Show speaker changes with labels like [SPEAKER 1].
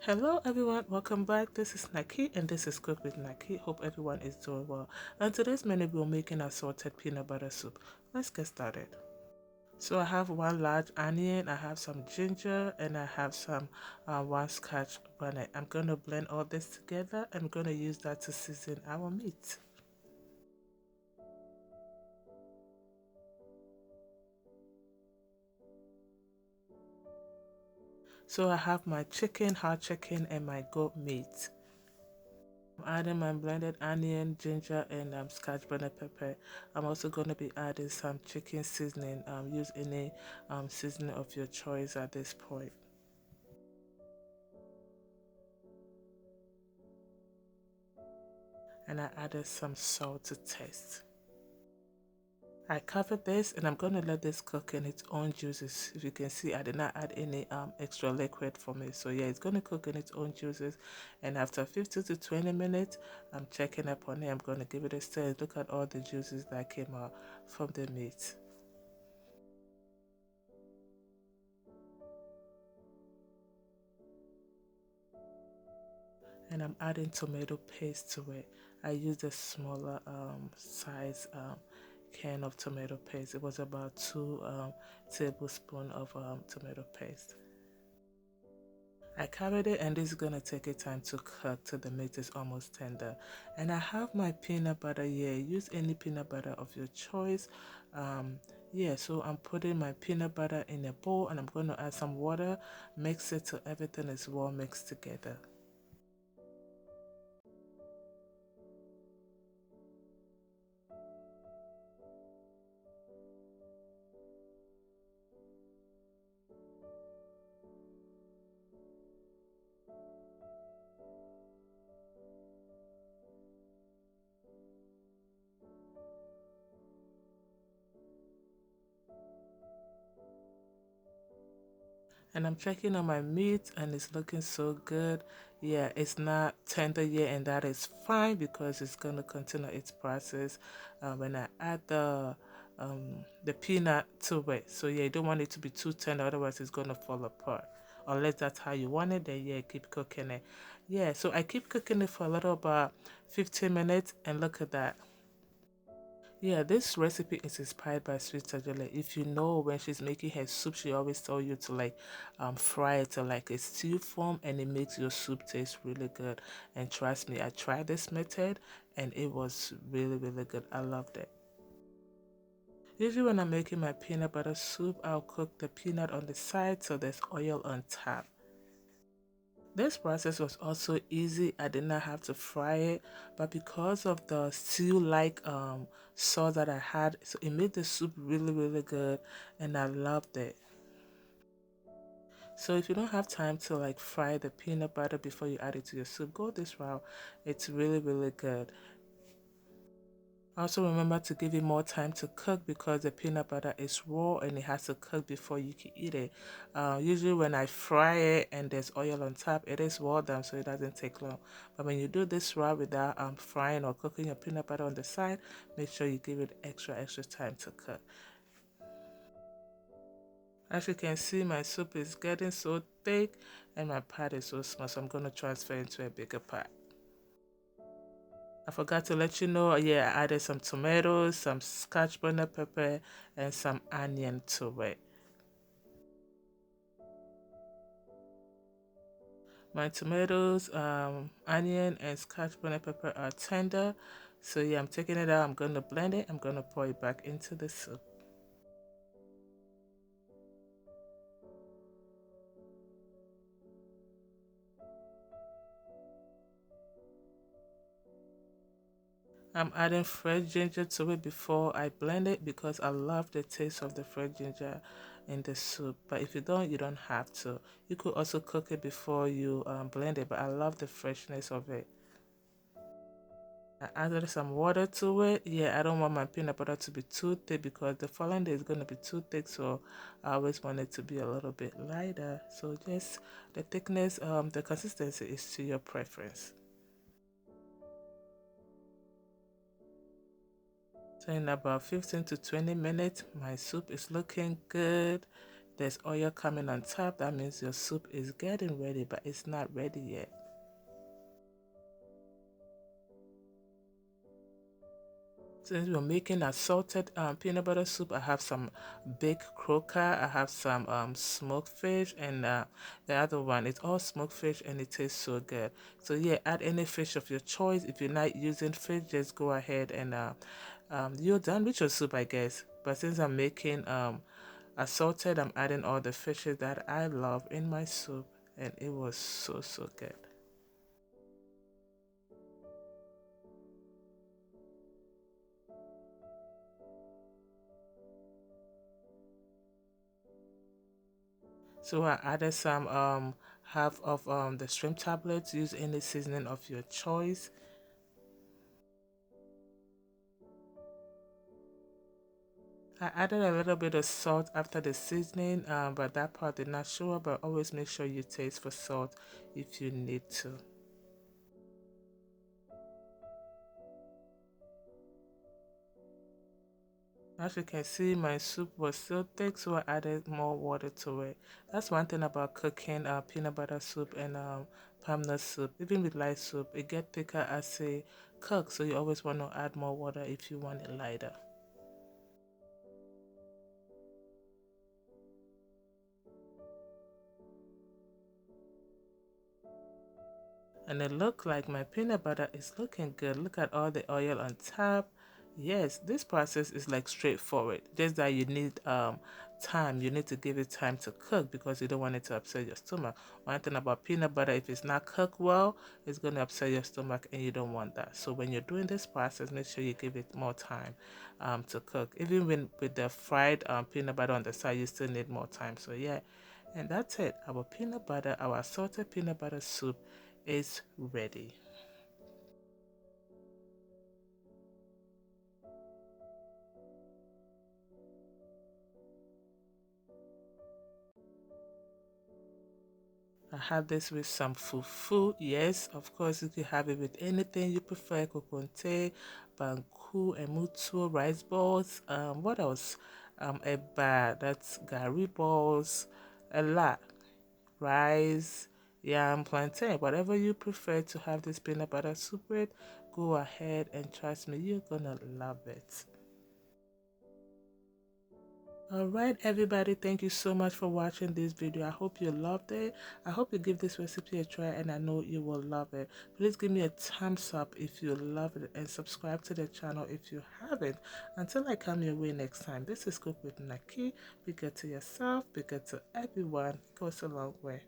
[SPEAKER 1] Hello everyone, welcome back. This is Nakie and this is Cook with Nakie. Hope everyone is doing well. And today's menu we're making assorted peanut butter soup. Let's get started. So I have one large onion, I have some ginger, and I have some one scotch bonnet. I'm going to blend all this together. I'm going to use that to season our meat. So I have my chicken, hot chicken, and my goat meat. I'm adding my blended onion, ginger, and scotch bonnet pepper. I'm also going to be adding some chicken seasoning. Use any seasoning of your choice at this point. And I added some salt to taste. I covered this and I'm going to let this cook in its own juices. If you can see, I did not add any extra liquid from it. So yeah, it's going to cook in its own juices. And after 15 to 20 minutes, I'm checking up on it. I'm going to give it a stir. Look at all the juices that came out from the meat. And I'm adding tomato paste to it. I used a smaller size can of tomato paste. It was about 2 tablespoons of tomato paste. I covered it and this is gonna take a time to cook till the meat is almost tender. And I have my peanut butter here. Use any peanut butter of your choice. Yeah, so I'm putting my peanut butter in a bowl and I'm gonna add some water, mix it till everything is well mixed together. And I'm checking on my meat and it's looking so good. Yeah, it's not tender yet and that is fine because it's going to continue its process when I add the peanut to it. So yeah, you don't want it to be too tender, otherwise it's going to fall apart. Unless that's how you want it, then yeah, keep cooking it. Yeah, so I keep cooking it for a little about 15 minutes and look at that. Yeah, this recipe is inspired by Sweet Tajole. If you know, when she's making her soup, she always tell you to like fry it to like a stew form and it makes your soup taste really good. And trust me, I tried this method and it was really, really good. I loved it. Usually when I'm making my peanut butter soup, I'll cook the peanut on the side so there's oil on top. This process was also easy. I did not have to fry it, but because of the stew-like sauce that I had, so it made the soup really, really good, and I loved it. So if you don't have time to like fry the peanut butter before you add it to your soup, go this route. It's really, really good. Also remember to give it more time to cook because the peanut butter is raw and it has to cook before you can eat it. Usually when I fry it and there's oil on top, it is well done so it doesn't take long. But when you do this raw without frying or cooking your peanut butter on the side, make sure you give it extra time to cook. As you can see, my soup is getting so thick and my pot is so small, so I'm going to transfer into a bigger pot. I forgot to let you know, yeah, I added some tomatoes, some scotch bonnet pepper, and some onion to it. My tomatoes, onion, and scotch bonnet pepper are tender. So yeah, I'm taking it out. I'm going to blend it. I'm going to pour it back into the soup. I'm adding fresh ginger to it before I blend it because I love the taste of the fresh ginger in the soup. But if you don't, you don't have to. You could also cook it before you blend it, but I love the freshness of it. I added some water to it. Yeah, I don't want my peanut butter to be too thick because the following day is going to be too thick. So I always want it to be a little bit lighter. So just the thickness, the consistency is to your preference. So in about 15 to 20 minutes, my soup is looking good. there's oil coming on top, that means your soup is getting ready, but it's not ready yet. Since we're making assorted peanut butter soup, I have some baked croaker, I have some smoked fish, and the other one, it's all smoked fish and it tastes so good. So yeah, add any fish of your choice. If you're not using fish, just go ahead and you're done with your soup, I guess. But since I'm making assorted, I'm adding all the fishes that I love in my soup, and it was so good. So I added some half of the shrimp tablets. Use any seasoning of your choice. I added a little bit of salt after the seasoning, but that part did not show up. But always make sure you taste for salt if you need to. As you can see, my soup was still thick, so I added more water to it. That's one thing about cooking peanut butter soup and palm nut soup. Even with light soup, it gets thicker as it cooks, so you always want to add more water if you want it lighter. And it looked like my peanut butter is looking good. Look at all the oil on top. Yes, this process is like straightforward. Just that you need time. You need to give it time to cook because you don't want it to upset your stomach. One thing about peanut butter, if it's not cooked well, it's going to upset your stomach and you don't want that. So when you're doing this process, make sure you give it more time to cook. Even when with the fried peanut butter on the side, you still need more time. So yeah, and that's it. Our peanut butter, our assorted peanut butter soup is ready. I have this with some fufu. Yes, of course, you can have it with anything you prefer. Kokonte, BANKU, EMOTUO, rice balls. What else? Eba, that's gari balls. A lot. Rice, yam, plantain. Whatever you prefer to have this peanut butter soup with, go ahead and trust me, you're gonna love it. All right, everybody, thank you so much for watching this video. I hope you loved it. I hope you give this recipe a try, and I know you will love it. Please give me a thumbs up if you love it, and subscribe to the channel if you haven't. Until I come your way next time, this is Cook with Nakie. Be good to yourself, be good to everyone. It goes a long way.